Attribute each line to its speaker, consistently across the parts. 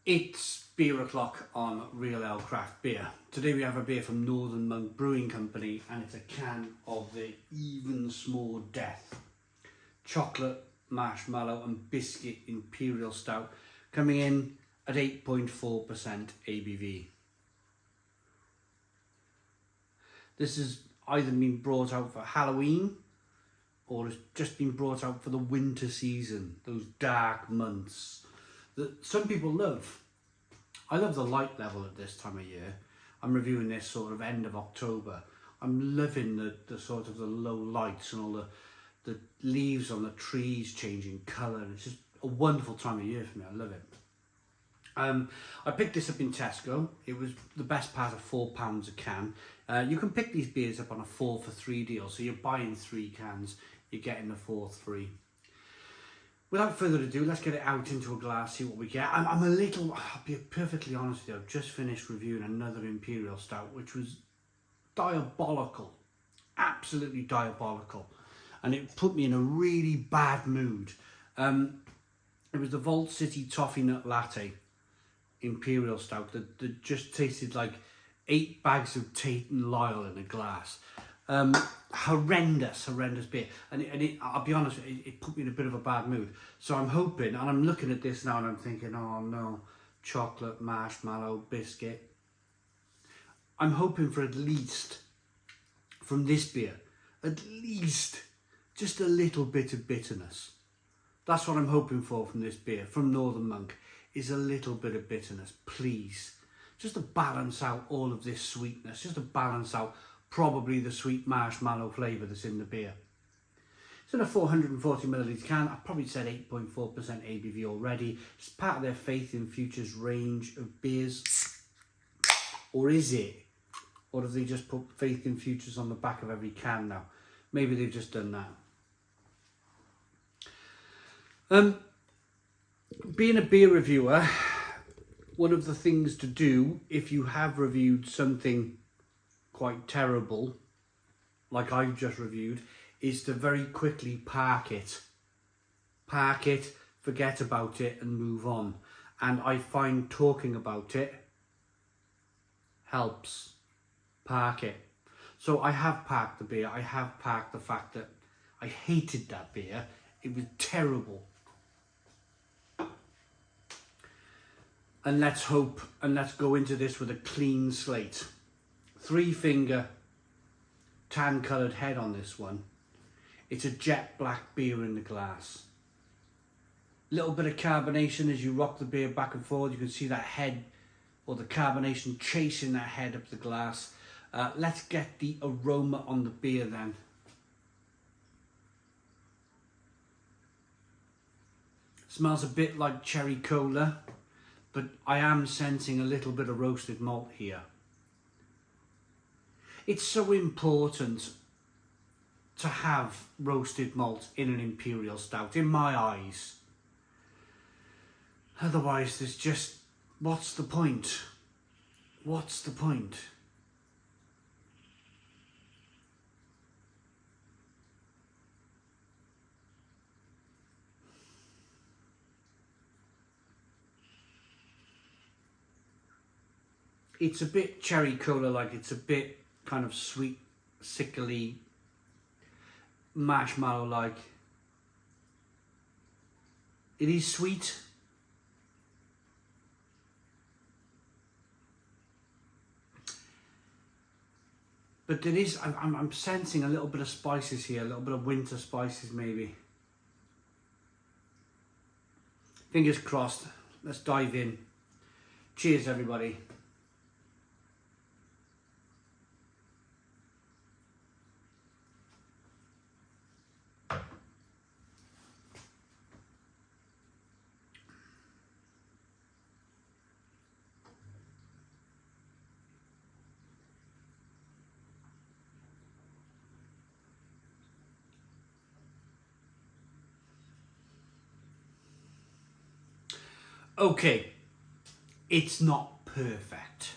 Speaker 1: It's beer o'clock on Real Ale Craft Beer. Today we have a beer from Northern Monk Brewing Company, and it's a can of the Even Small Death Chocolate, Marshmallow and Biscuit Imperial Stout, coming in at 8.4% ABV. This has either been brought out for Halloween or it's just been brought out for the winter season, those dark months that some people love. I love the light level at this time of year. I'm reviewing this sort of end of October. I'm loving the sort of the low lights and all the leaves on the trees changing colour. It's just a wonderful time of year for me. I love it. I picked this up in Tesco. It was the best part of £4 a can. You can pick these beers up on a 4 for 3 deal. So you're buying 3 cans, you're getting the 4 3. Without further ado, let's get it out into a glass, see what we get. I'll be perfectly honest with you, I've just finished reviewing another Imperial Stout, which was diabolical, absolutely diabolical. And it put me in a really bad mood. It was the Vault City Toffee Nut Latte Imperial Stout that just tasted like 8 bags of Tate and Lyle in a glass. Horrendous beer, and I'll be honest, it put me in a bit of a bad mood. So I'm hoping, and I'm looking at this now and I'm thinking, oh no, chocolate, marshmallow, biscuit. I'm hoping for at least, from this beer, at least just a little bit of bitterness. That's what I'm hoping for from this beer, from Northern Monk, is a little bit of bitterness, please. Just to balance out all of this sweetness, just to balance out probably the sweet marshmallow flavour that's in the beer. It's in a 440 millilitre can. I probably said 8.4% ABV already. It's part of their Faith in Futures range of beers. Or is it? Or have they just put Faith in Futures on the back of every can now? Maybe they've just done that. Being a beer reviewer, one of the things to do if you have reviewed something quite terrible, like I've just reviewed, is to very quickly park it, forget about it and move on. And I find talking about it helps. Park it. So I have parked the beer. I have parked the fact that I hated that beer. It was terrible. And let's hope and let's go into this with a clean slate. 3-finger tan coloured head on this one. It's a jet black beer in the glass. Little bit of carbonation as you rock the beer back and forward. You can see that head, or the carbonation chasing that head up the glass. Let's get the aroma on the beer then. Smells a bit like cherry cola, but I am sensing a little bit of roasted malt here. It's so important to have roasted malt in an Imperial Stout, in my eyes. Otherwise, there's just, what's the point? What's the point? It's a bit cherry cola like, it's a bit kind of sweet, sickly, marshmallow like. It is sweet. But there is, I'm sensing a little bit of spices here, a little bit of winter spices maybe. Fingers crossed. Let's dive in. Cheers everybody. Okay, it's not perfect.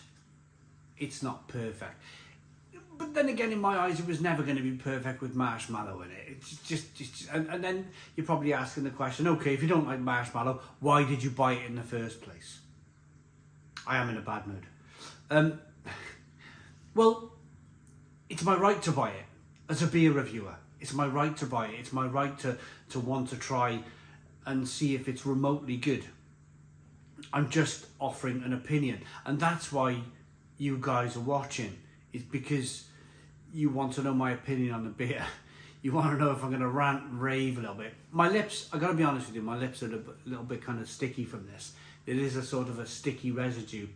Speaker 1: It's not perfect. But then again, in my eyes, it was never going to be perfect with marshmallow in it. It's just and then you're probably asking the question, okay, if you don't like marshmallow, why did you buy it in the first place? I am in a bad mood. Well, it's my right to buy it as a beer reviewer. It's my right to buy it. It's my right to want to try and see if it's remotely good. I'm just offering an opinion, and that's why you guys are watching. It's because you want to know my opinion on the beer. You want to know if I'm going to rant and rave a little bit. My lips, I got to be honest with you, my lips are a little bit kind of sticky from this. It is a sort of a sticky residue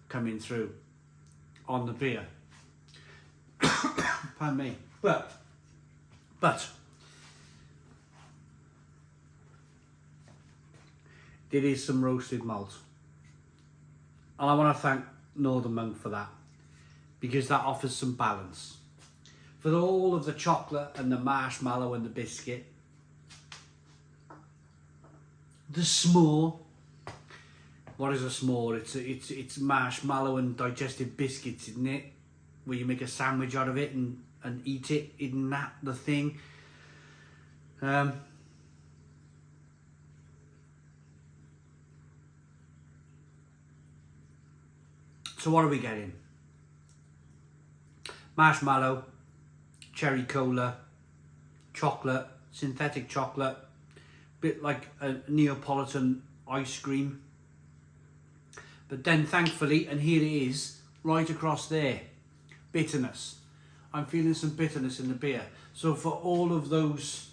Speaker 1: coming through on the beer. Pardon me. But it is some roasted malt. And I want to thank Northern Monk for that, because that offers some balance. For all of the chocolate and the marshmallow and the biscuit, the s'more. What is a s'more? It's marshmallow and digestive biscuits, isn't it? Where you make a sandwich out of it and eat it. Isn't that the thing? So what are we getting? Marshmallow, cherry cola, chocolate, synthetic chocolate, bit like a Neapolitan ice cream. But then thankfully, and here it is, right across there, bitterness. I'm feeling some bitterness in the beer. So for all of those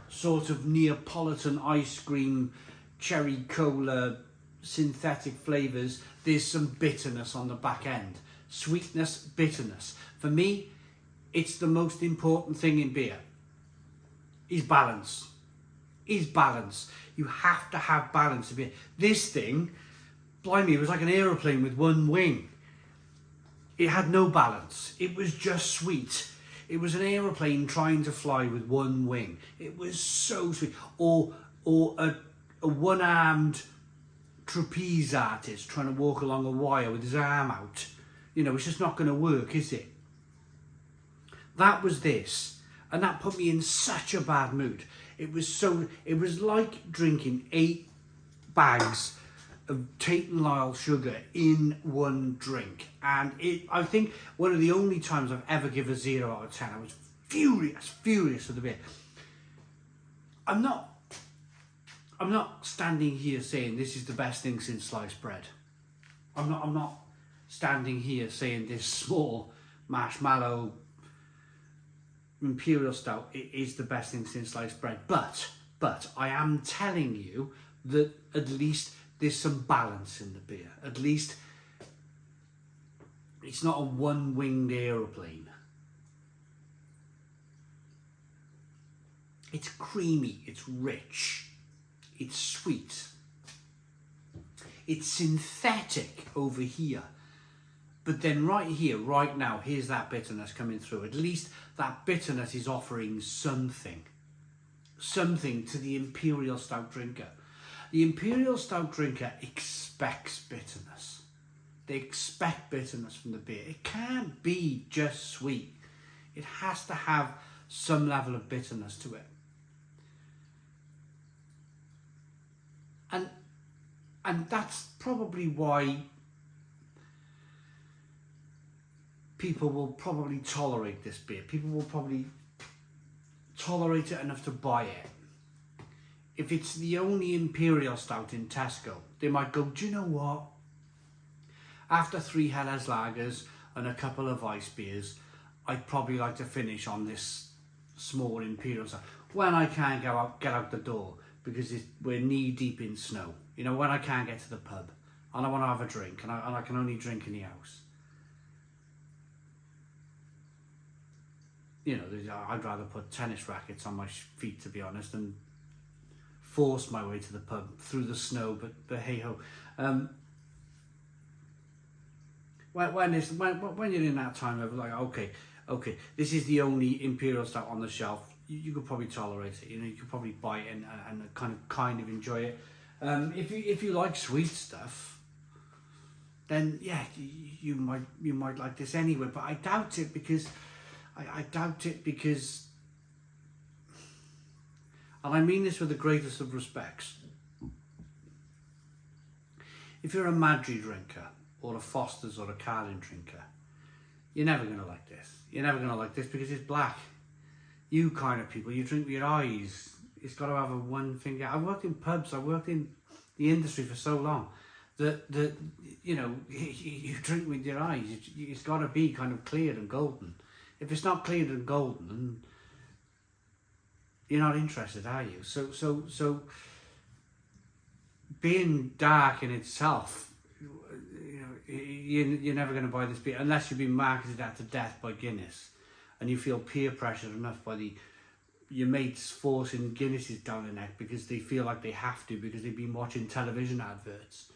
Speaker 1: sort of Neapolitan ice cream, cherry cola, synthetic flavours, there's some bitterness on the back end. Sweetness, bitterness. For me, it's the most important thing in beer. Is balance. Is balance. You have to have balance in beer. This thing, blimey, it was like an aeroplane with one wing. It had no balance. It was just sweet. It was an aeroplane trying to fly with one wing. It was so sweet. Or a one-armed trapeze artist trying to walk along a wire with his arm out. You know, it's just not going to work, is it? That was this, and that put me in such a bad mood. It was like drinking 8 bags of Tate and Lyle sugar in one drink. And I think one of the only times I've ever given a 0 out of 10, I was furious with the beer. I'm not standing here saying this is the best thing since sliced bread. I'm not standing here saying this small marshmallow Imperial Stout is the best thing since sliced bread. But I am telling you that at least there's some balance in the beer. At least it's not a one-winged aeroplane. It's creamy, it's rich, it's sweet. It's synthetic over here. But then right here, right now, here's that bitterness coming through. At least that bitterness is offering something. Something to the Imperial Stout drinker. The Imperial Stout drinker expects bitterness. They expect bitterness from the beer. It can't be just sweet. It has to have some level of bitterness to it. And that's probably why people will probably tolerate this beer. People will probably tolerate it enough to buy it. If it's the only Imperial Stout in Tesco, they might go, do you know what? After 3 Helles lagers and a couple of ice beers, I'd probably like to finish on this small Imperial Stout. When I can't get out the door because we're knee deep in snow. You know, when I can't get to the pub and I want to have a drink and I can only drink in the house. You know, I'd rather put tennis rackets on my feet, to be honest, and force my way to the pub through the snow, but hey ho. When you're in that time of like, okay, this is the only Imperial Stout on the shelf, you could probably tolerate it. You know, you could probably buy it and kind of enjoy it. If you like sweet stuff, then yeah, you might like this anyway. But I doubt it because and I mean this with the greatest of respects, If you're a Madri drinker or a Foster's or a Carling drinker, you're never going to like this. You're never going to like this because it's black. You kind of people, you drink with your eyes. It's got to have a one finger. I worked in pubs. I worked in the industry for so long that you know, you drink with your eyes. It's got to be kind of clear and golden. If it's not clear and golden, you're not interested, are you? So being dark in itself, you know, you're never going to buy this beer unless you've been marketed at to death by Guinness, and you feel peer pressured enough by your mates forcing Guinnesses down the neck because they feel like they have to because they've been watching television adverts.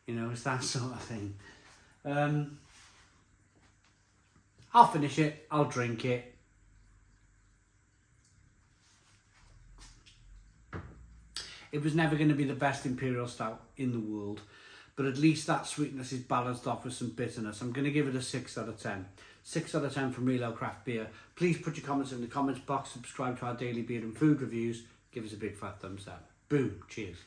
Speaker 1: You know, it's that sort of thing. I'll finish it. I'll drink it. It was never going to be the best Imperial Stout in the world, but at least that sweetness is balanced off with some bitterness. I'm going to give it a 6 out of 10. 6 out of 10 from Real Ale Craft Beer. Please put your comments in the comments box, subscribe to our daily beer and food reviews, give us a big fat thumbs up. Boom, cheers.